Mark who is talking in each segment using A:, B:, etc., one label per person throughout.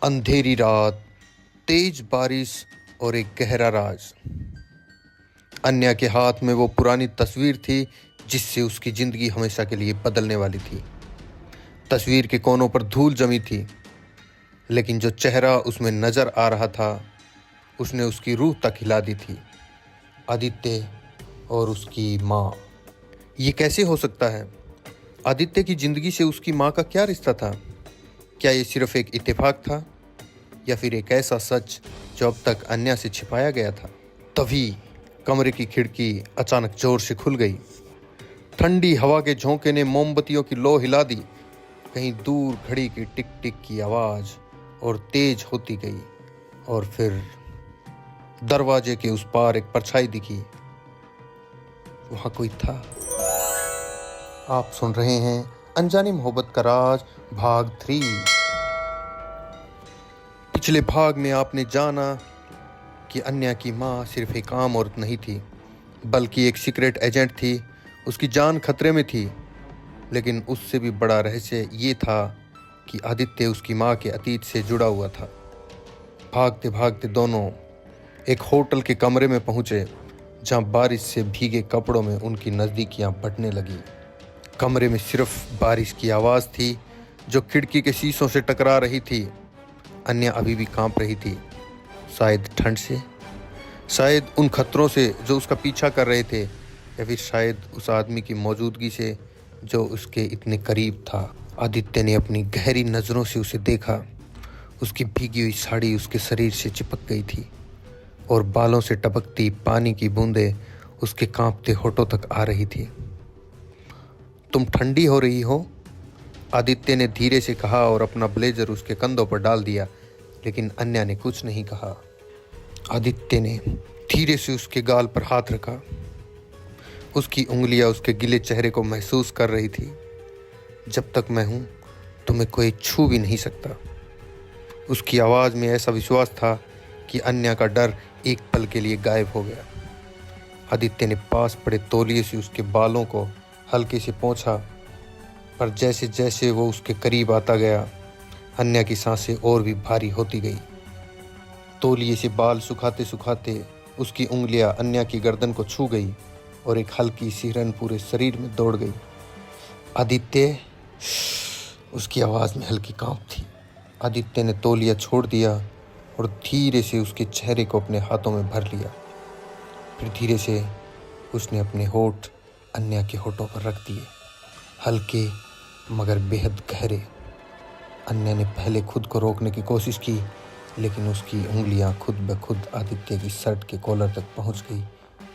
A: अंधेरी रात, तेज बारिश और एक गहरा राज। अन्या के हाथ में वो पुरानी तस्वीर थी जिससे उसकी जिंदगी हमेशा के लिए बदलने वाली थी। तस्वीर के कोनों पर धूल जमी थी, लेकिन जो चेहरा उसमें नजर आ रहा था उसने उसकी रूह तक हिला दी थी। आदित्य और उसकी माँ। ये कैसे हो सकता है? आदित्य की जिंदगी से उसकी माँ का क्या रिश्ता था? क्या ये सिर्फ एक इत्तेफाक था या फिर एक ऐसा सच जो अब तक अन्या से छिपाया गया था? तभी कमरे की खिड़की अचानक जोर से खुल गई। ठंडी हवा के झोंके ने मोमबत्तियों की लौ हिला दी। कहीं दूर घड़ी की टिक टिक की आवाज और तेज होती गई, और फिर दरवाजे के उस पार एक परछाई दिखी। वहां कोई था। आप सुन रहे हैं अनजानी मोहब्बत का राज भाग 3। पिछले भाग में आपने जाना कि अन्या की माँ सिर्फ एक आम औरत नहीं थी, बल्कि एक सीक्रेट एजेंट थी। उसकी जान खतरे में थी, लेकिन उससे भी बड़ा रहस्य ये था कि आदित्य उसकी माँ के अतीत से जुड़ा हुआ था। भागते भागते दोनों एक होटल के कमरे में पहुंचे, जहां बारिश से भीगे कपड़ों में उनकी नज़दीकियां बढ़ने लगी। कमरे में सिर्फ बारिश की आवाज़ थी जो खिड़की के शीशों से टकरा रही थी। अन्या अभी भी कांप रही थी, शायद ठंड से, शायद उन खतरों से जो उसका पीछा कर रहे थे, या फिर शायद उस आदमी की मौजूदगी से जो उसके इतने करीब था। आदित्य ने अपनी गहरी नज़रों से उसे देखा। उसकी भीगी हुई साड़ी उसके शरीर से चिपक गई थी, और बालों से टपकती पानी की बूंदें उसके कांपते होठों तक आ रही थी। तुम ठंडी हो रही हो, आदित्य ने धीरे से कहा और अपना ब्लेजर उसके कंधों पर डाल दिया, लेकिन अन्या ने कुछ नहीं कहा। आदित्य ने धीरे से उसके गाल पर हाथ रखा। उसकी उंगलियां उसके गिले चेहरे को महसूस कर रही थी। जब तक मैं हूं, तुम्हें कोई छू भी नहीं सकता। उसकी आवाज में ऐसा विश्वास था कि अन्या का डर एक पल के लिए गायब हो गया। आदित्य ने पास पड़े तौलिए से उसके बालों को हल्के से पोंछा, पर जैसे जैसे वो उसके करीब आता गया, अन्या की सांसें और भी भारी होती गई। तौलिए से बाल सुखाते सुखाते उसकी उंगलियां अन्या की गर्दन को छू गई, और एक हल्की सिहरन पूरे शरीर में दौड़ गई। आदित्य, उसकी आवाज़ में हल्की कांप थी। आदित्य ने तौलिया छोड़ दिया और धीरे से उसके चेहरे को अपने हाथों में भर लिया। फिर धीरे से उसने अपने होठ अन्या के होठों पर रख दिए, हल्के मगर बेहद गहरे। अन्या ने पहले खुद को रोकने की कोशिश की, लेकिन उसकी उंगलियां खुद ब खुद आदित्य की शर्ट के कॉलर तक पहुंच गई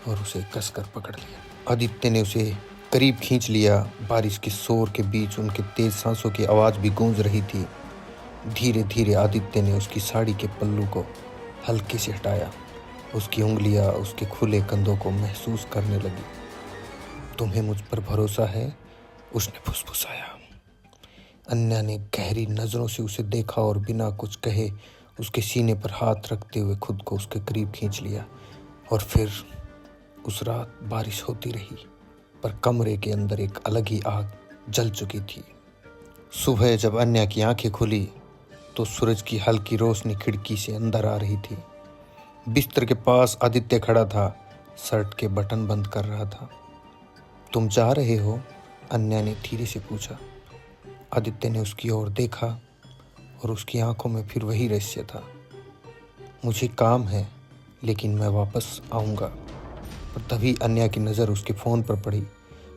A: और उसे कसकर पकड़ लिया। आदित्य ने उसे करीब खींच लिया। बारिश के शोर के बीच उनके तेज सांसों की आवाज़ भी गूंज रही थी। धीरे धीरे आदित्य ने उसकी साड़ी के पल्लू को हल्के से हटाया। उसकी उंगलियां उसके खुले कंधों को महसूस करने लगी। तुम्हें मुझ पर भरोसा है? उसने फुसफुसाया। अन्या ने गहरी नज़रों से उसे देखा और बिना कुछ कहे उसके सीने पर हाथ रखते हुए खुद को उसके करीब खींच लिया। और फिर उस रात बारिश होती रही, पर कमरे के अंदर एक अलग ही आग जल चुकी थी। सुबह जब अन्या की आंखें खुली तो सूरज की हल्की रोशनी खिड़की से अंदर आ रही थी। बिस्तर के पास आदित्य खड़ा था, शर्ट के बटन बंद कर रहा था। तुम जा रहे हो? अन्या ने धीरे से पूछा। आदित्य ने उसकी ओर देखा और उसकी आंखों में फिर वही रहस्य था। मुझे काम है, लेकिन मैं वापस आऊँगा। पर तभी अन्या की नज़र उसके फ़ोन पर पड़ी।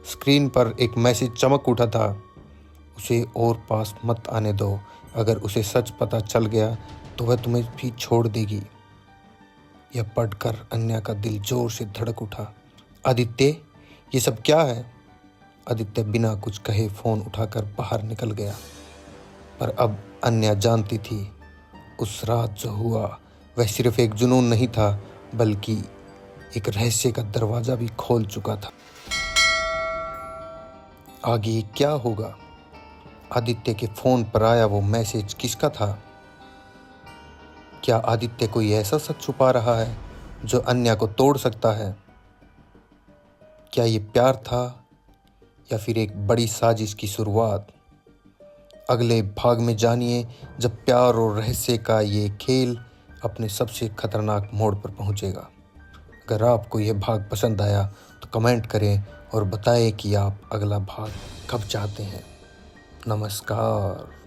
A: स्क्रीन पर एक मैसेज चमक उठा था। उसे और पास मत आने दो। अगर उसे सच पता चल गया तो वह तुम्हें भी छोड़ देगी। यह पढ़कर अन्या का दिल जोर से धड़क उठा। आदित्य, ये सब क्या है? आदित्य बिना कुछ कहे फ़ोन उठाकर बाहर निकल गया। पर अब अन्या जानती थी, उस रात जो हुआ वह सिर्फ एक जुनून नहीं था, बल्कि एक रहस्य का दरवाज़ा भी खोल चुका था। आगे क्या होगा? आदित्य के फ़ोन पर आया वो मैसेज किसका था? क्या आदित्य कोई ऐसा सच छुपा रहा है जो अन्या को तोड़ सकता है? क्या ये प्यार था या फिर एक बड़ी साजिश की शुरुआत? अगले भाग में जानिए जब प्यार और रहस्य का ये खेल अपने सबसे खतरनाक मोड़ पर पहुंचेगा। अगर आपको यह भाग पसंद आया तो कमेंट करें और बताएं कि आप अगला भाग कब चाहते हैं। नमस्कार।